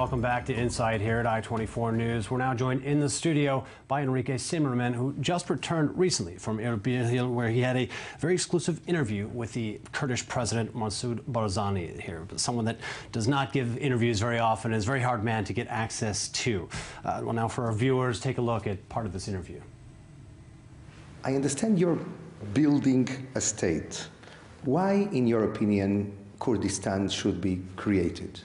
welcome back to Insight here at i24 News. We're now joined in the studio by Henrique Cymerman, who just returned recently from Hevpeyvîna, where he had a very exclusive interview with the Kurdish president, Masoud Barzani, here. Someone that does not give interviews very often, is a very hard man to get access to. Well, now for our viewers, take a look at part of this interview. I understand you're building a state. Why, in your opinion, Kurdistan should be created?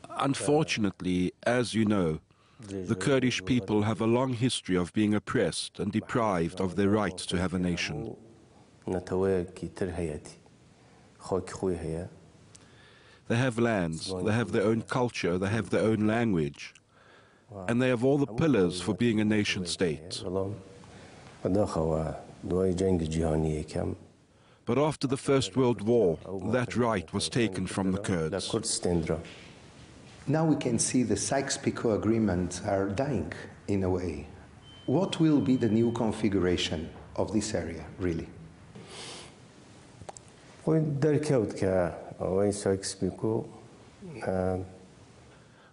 Unfortunately, as you know, the Kurdish people have a long history of being oppressed and deprived of their right to have a nation. They have lands, they have their own culture, they have their own language, and they have all the pillars for being a nation state. But after the First World War, that right was taken from the Kurds. Now we can see the Sykes-Picot agreements are dying in a way. What will be the new configuration of this area, really?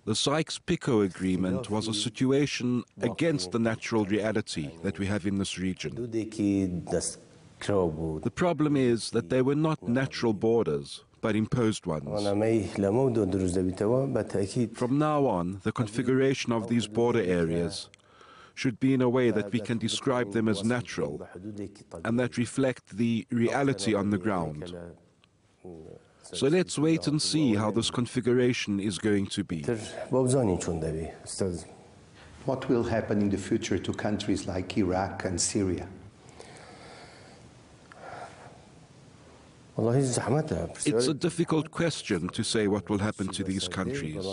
The Sykes-Picot Agreement was a situation against the natural reality that we have in this region. The problem is that they were not natural borders, but imposed ones. From now on, the configuration of these border areas should be in a way that we can describe them as natural and that reflect the reality on the ground. So let's wait and see how this configuration is going to be. What will happen in the future to countries like Iraq and Syria? It's a difficult question to say what will happen to these countries.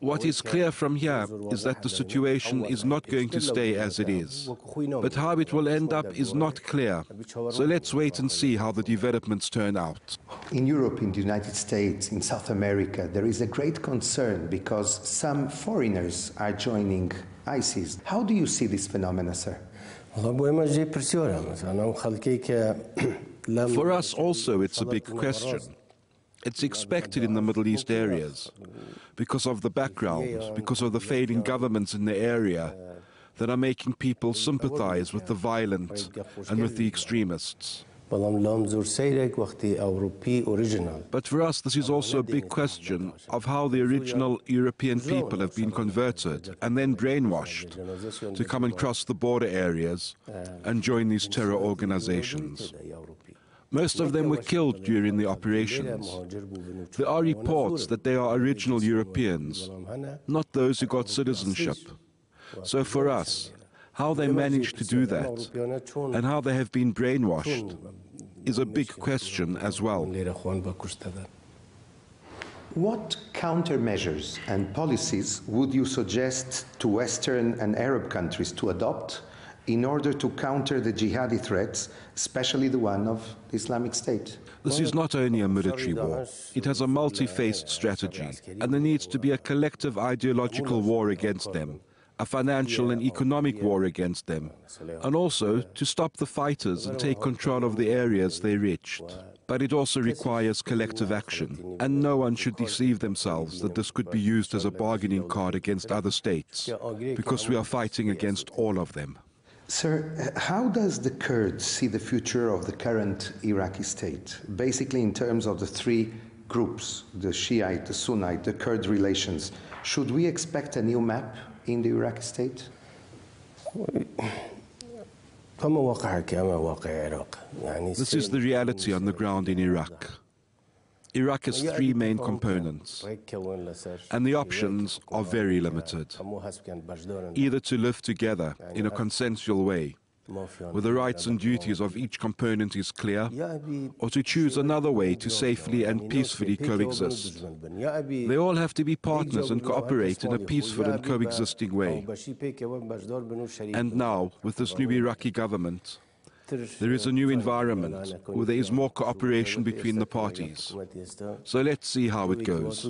What is clear from here is that the situation is not going to stay as it is. But how it will end up is not clear. So let's wait and see how the developments turn out. In Europe, in the United States, in South America, there is a great concern because some foreigners are joining ISIS. How do you see this phenomena, sir? For us also, it's a big question. It's expected in the Middle East areas, because of the background, because of the failing governments in the area that are making people sympathize with the violent and with the extremists. But for us, this is also a big question of how the original European people have been converted and then brainwashed to come and cross the border areas and join these terror organizations. Most of them were killed during the operations. There are reports that they are original Europeans, not those who got citizenship. So for us, how they managed to do that and how they have been brainwashed is a big question as well. What countermeasures and policies would you suggest to Western and Arab countries to adopt in order to counter the jihadi threats, especially the one of the Islamic State? This is not only a military war. It has a multi-faced strategy, and there needs to be a collective ideological war against them, a financial and economic war against them, and also to stop the fighters and take control of the areas they reached. But it also requires collective action, and no one should deceive themselves that this could be used as a bargaining card against other states, because we are fighting against all of them. Sir, how does the Kurds see the future of the current Iraqi state, basically in terms of the three groups, the Shiite, the Sunnite, the Kurd relations? Should we expect a new map in the Iraqi state? This is the reality on the ground in Iraq. Iraq has three main components, and the options are very limited. Either to live together in a consensual way, where the rights and duties of each component is clear, or to choose another way to safely and peacefully coexist. They all have to be partners and cooperate in a peaceful and coexisting way. And now, with this new Iraqi government, there is a new environment where there is more cooperation between the parties. So let's see how it goes.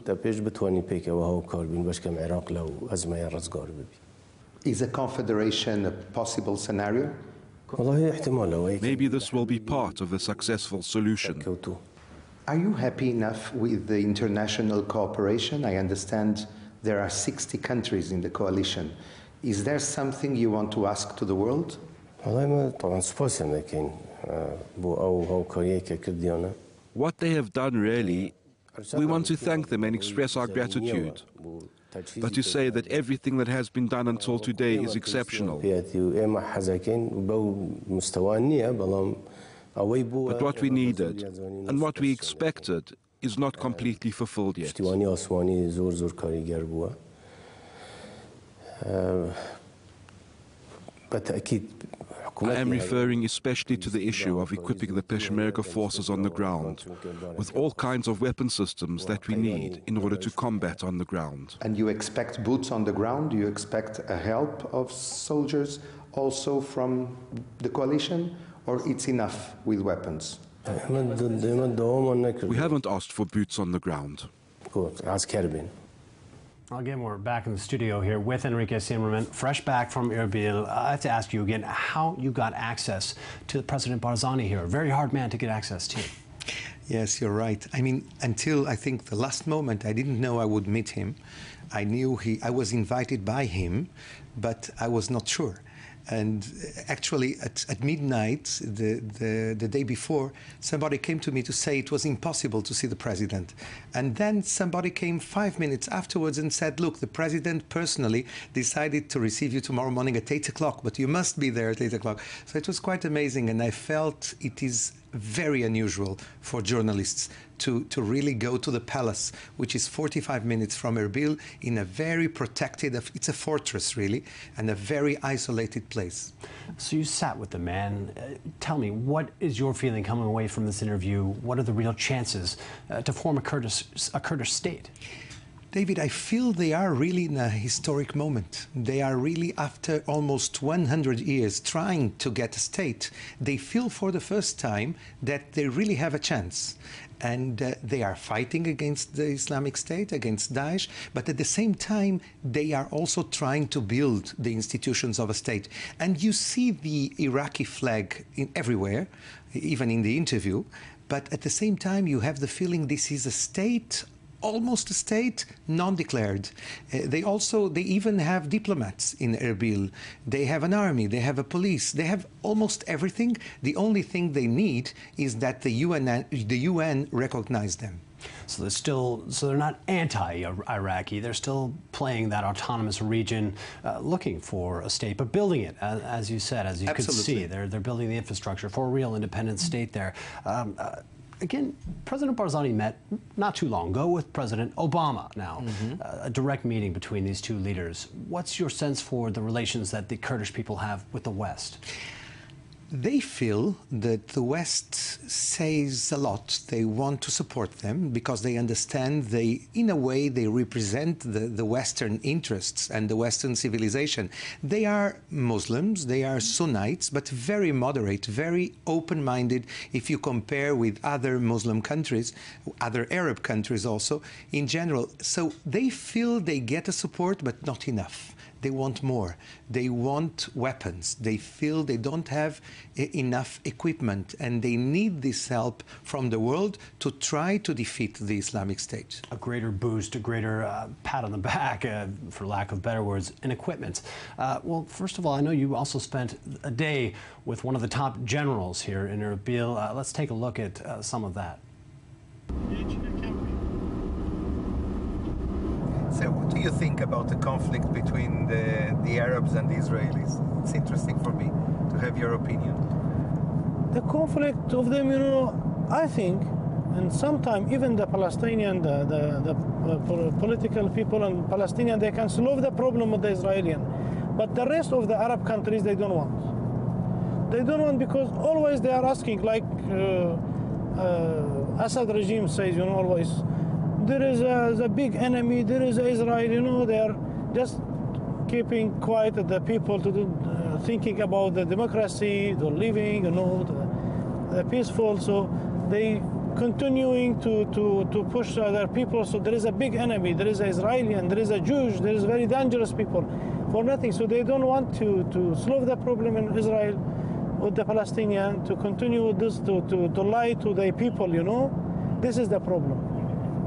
Is a confederation a possible scenario? Maybe this will be part of a successful solution. Are you happy enough with the international cooperation? I understand there are 60 countries in the coalition. Is there something you want to ask to the world? What they have done really, we want to thank them and express our gratitude. But to say that everything that has been done until today is exceptional. But what we needed and what we expected is not completely fulfilled yet. I am referring especially to the issue of equipping the Peshmerga forces on the ground with all kinds of weapon systems that we need in order to combat on the ground. And you expect boots on the ground? Do you expect a help of soldiers also from the coalition? Or it's enough with weapons? We haven't asked for boots on the ground. Again, we're back in the studio here with Henrique Cymerman, fresh back from Erbil. I have to ask you again how you got access to President Barzani here. A very hard man to get access to. Yes, you're right. I mean, until I think the last moment, I didn't know I would meet him. I knew I was invited by him, but I was not sure. And actually, at midnight, the day before, somebody came to me to say it was impossible to see the president. And then somebody came 5 minutes afterwards and said, look, the president personally decided to receive you tomorrow morning at 8 o'clock, but you must be there at 8 o'clock. So it was quite amazing, and I felt it is very unusual for journalists to really go to the palace, which is 45 minutes from Erbil, in a very protected, it's a fortress really, and a very isolated place. So you sat with the man. Tell me, what is your feeling coming away from this interview? What are the real chances to form a Kurdish state? David, I feel they are really in a historic moment. They are really, after almost 100 years trying to get a state, they feel for the first time that they really have a chance. And they are fighting against the Islamic State, against Daesh, but at the same time, they are also trying to build the institutions of a state. And you see the Iraqi flag everywhere, even in the interview, but at the same time, you have the feeling this is a state, almost a state, non-declared. They even have diplomats in Erbil. They have an army, they have a police, they have almost everything. The only thing they need is that the UN recognize them. So they're not anti-Iraqi. They're still playing that autonomous region, looking for a state, but building it, as you said, as you could see. They're building the infrastructure for a real independent state there. Again, President Barzani met not too long ago with President Obama now, a direct meeting between these two leaders. What's your sense for the relations that the Kurdish people have with the West? They feel that the West says a lot. They want to support them because they understand in a way, they represent the Western interests and the Western civilization. They are Muslims, they are Sunnites, but very moderate, very open-minded if you compare with other Muslim countries, other Arab countries also, in general. So they feel they get a support, but not enough. They want more. They want weapons. They feel they don't have enough equipment, and they need this help from the world to try to defeat the Islamic State. A greater boost, a greater pat on the back, for lack of better words, in equipment. Well, first of all, I know you also spent a day with one of the top generals here in Erbil. Let's take a look at some of that. So what do you think about the conflict between the Arabs and the Israelis? It's interesting for me to have your opinion. The conflict of them, you know, I think, and sometimes even the Palestinian, the political people and Palestinian, they can solve the problem with the Israelis. But the rest of the Arab countries, they don't want. They don't want because always they are asking, like Assad regime says, you know, always, there is a big enemy, there is Israel, you know, they are just keeping quiet the people to do, thinking about the democracy, the living, you know, the peaceful. So they continuing to push their people. So there is a big enemy, there is an Israeli, and there is a Jewish, there is very dangerous people for nothing. So they don't want to solve the problem in Israel with the Palestinian, to continue with this, to lie to the people, you know. This is the problem.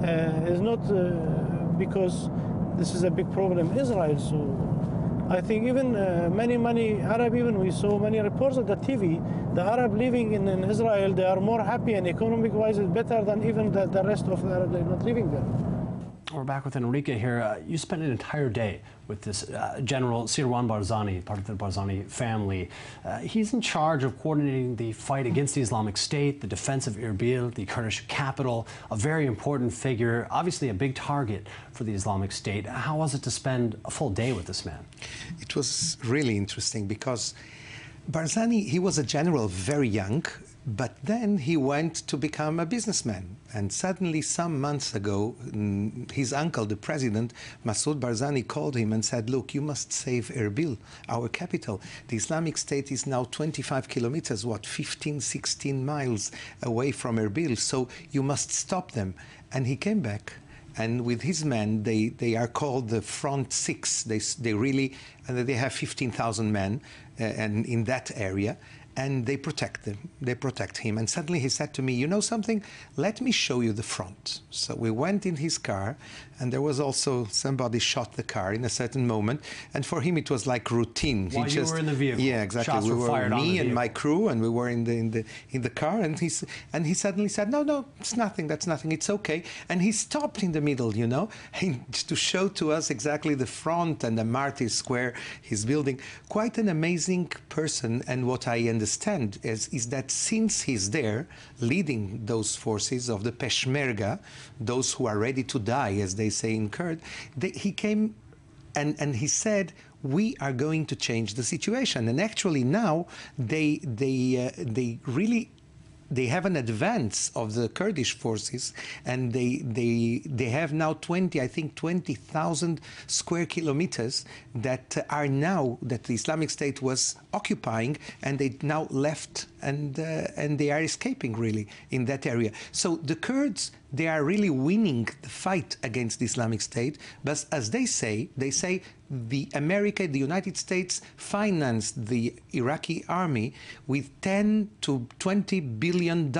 It's not because this is a big problem in Israel. So I think even many Arab, even we saw many reports on the TV, the Arab living in Israel, they are more happy and economic-wise is better than even the rest of the Arab, they're not living there. We're back with Henrique here. You spent an entire day with this General Sirwan Barzani, part of the Barzani family. He's in charge of coordinating the fight against the Islamic State, the defense of Erbil, the Kurdish capital, a very important figure, obviously a big target for the Islamic State. How was it to spend a full day with this man? It was really interesting because Barzani, he was a general very young, but then he went to become a businessman. And suddenly, some months ago, his uncle, the president, Masoud Barzani, called him and said, look, you must save Erbil, our capital. The Islamic State is now 25 kilometers, 15, 16 miles away from Erbil, so you must stop them. And he came back. And with his men, they are called the Front Six. They really, and they have 15,000 men and in that area. And they protect them, they protect him. And suddenly he said to me, you know something, let me show you the front. So we went in his car, and there was also somebody shot the car in a certain moment. And for him, it was like routine. While you were in the vehicle? Yeah, exactly. Shots we were fired me on the and vehicle. my crew, and we were in the car. And he suddenly said, no, it's nothing, that's nothing, it's okay. And he stopped in the middle, you know, to show to us exactly the front and the Martyr Square he's building. Quite an amazing person. And what I understand is that since he's there leading those forces of the Peshmerga, those who are ready to die, as they say in Kurd, he came and he said, we are going to change the situation. And actually now they have an advance of the Kurdish forces, and they have now 20,000 square kilometers that are now, that the Islamic State was occupying, and they now left, and they are escaping really in that area. So the Kurds, they are really winning the fight against the Islamic State, but as they say the United States financed the Iraqi army with $10 to $20 billion.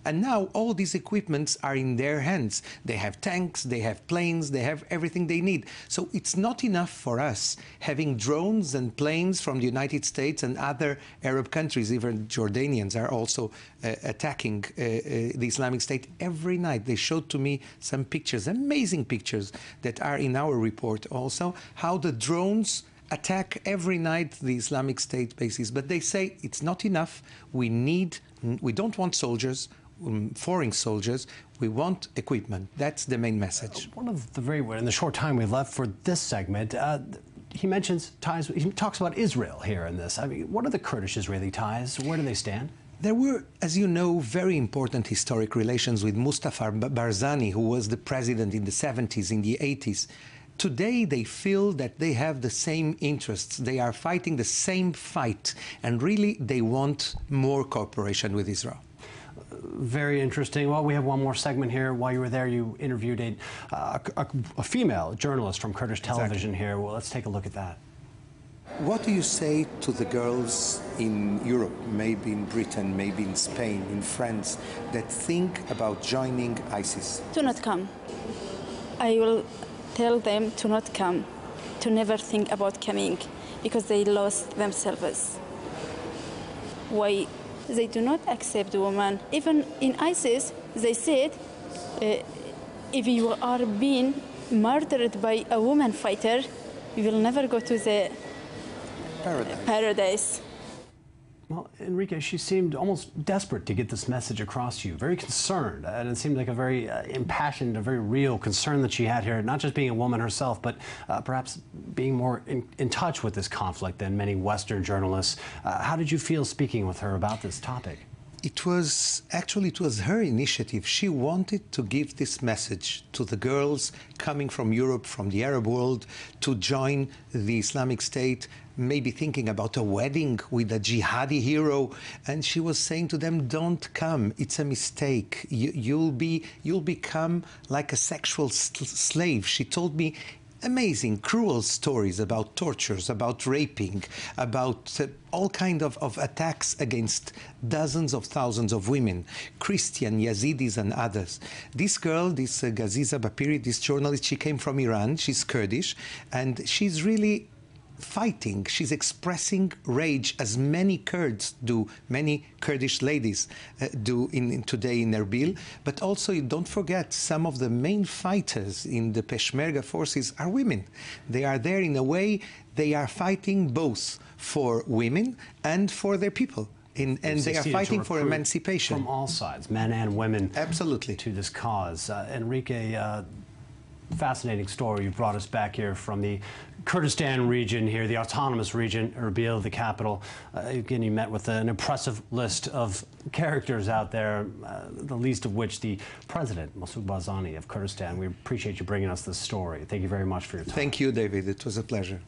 And now all these equipments are in their hands. They have tanks, they have planes, they have everything they need. So it's not enough for us having drones and planes from the United States and other Arab countries. Even Jordanians are also attacking the Islamic State every night. They showed to me some pictures, amazing pictures that are in our report also, how the drones attack every night the Islamic State bases. But they say it's not enough. We don't want soldiers, foreign soldiers. We want equipment. That's the main message. In the short time we left for this segment, he mentions ties. He talks about Israel here in this. I mean, what are the Kurdish-Israeli ties? Where do they stand? There were, as you know, very important historic relations with Mustafa Barzani, who was the president in the 70s, in the 80s. Today, they feel that they have the same interests. They are fighting the same fight, and really, they want more cooperation with Israel. Very interesting. Well, we have one more segment here. While you were there, you interviewed a female journalist from Kurdish television here. Well, let's take a look at that. What do you say to the girls in Europe, maybe in Britain, maybe in Spain, in France, that think about joining ISIS? Do not come. I will tell them to not come, to never think about coming, because they lost themselves. Why? They do not accept women. Even in ISIS, they said, if you are being murdered by a woman fighter, you will never go to the paradise. Well, Henrique, she seemed almost desperate to get this message across to you, very concerned, and it seemed like a very impassioned, a very real concern that she had here, not just being a woman herself, but perhaps being more in touch with this conflict than many Western journalists. How did you feel speaking with her about this topic? It was her initiative. She wanted to give this message to the girls coming from Europe, from the Arab world, to join the Islamic State, maybe thinking about a wedding with a jihadi hero. And she was saying to them, don't come, it's a mistake. You'll become like a sexual slave. She told me, amazing, cruel stories about tortures, about raping, about all kinds of attacks against dozens of thousands of women, Christian, Yazidis and others. This girl, this Gaziza Bapiri, this journalist, she came from Iran, she's Kurdish, and she's really fighting. She's expressing rage, as many Kurds do, many Kurdish ladies do today in Erbil. But also, don't forget, some of the main fighters in the Peshmerga forces are women. They are there in a way, they are fighting both for women and for their people. And they are fighting for emancipation. From all sides, men and women. Absolutely. To this cause. Henrique, fascinating story. You brought us back here from the Kurdistan region here, the autonomous region, Erbil, the capital. Again, you met with an impressive list of characters out there, the least of which the president, Masoud Barzani of Kurdistan. We appreciate you bringing us this story. Thank you very much for your time. Thank you, David. It was a pleasure.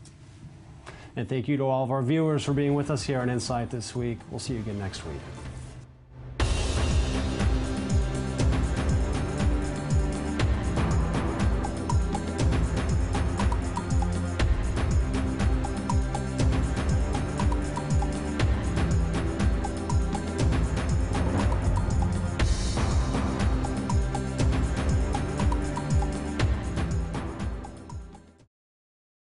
And thank you to all of our viewers for being with us here on Insight this week. We'll see you again next week.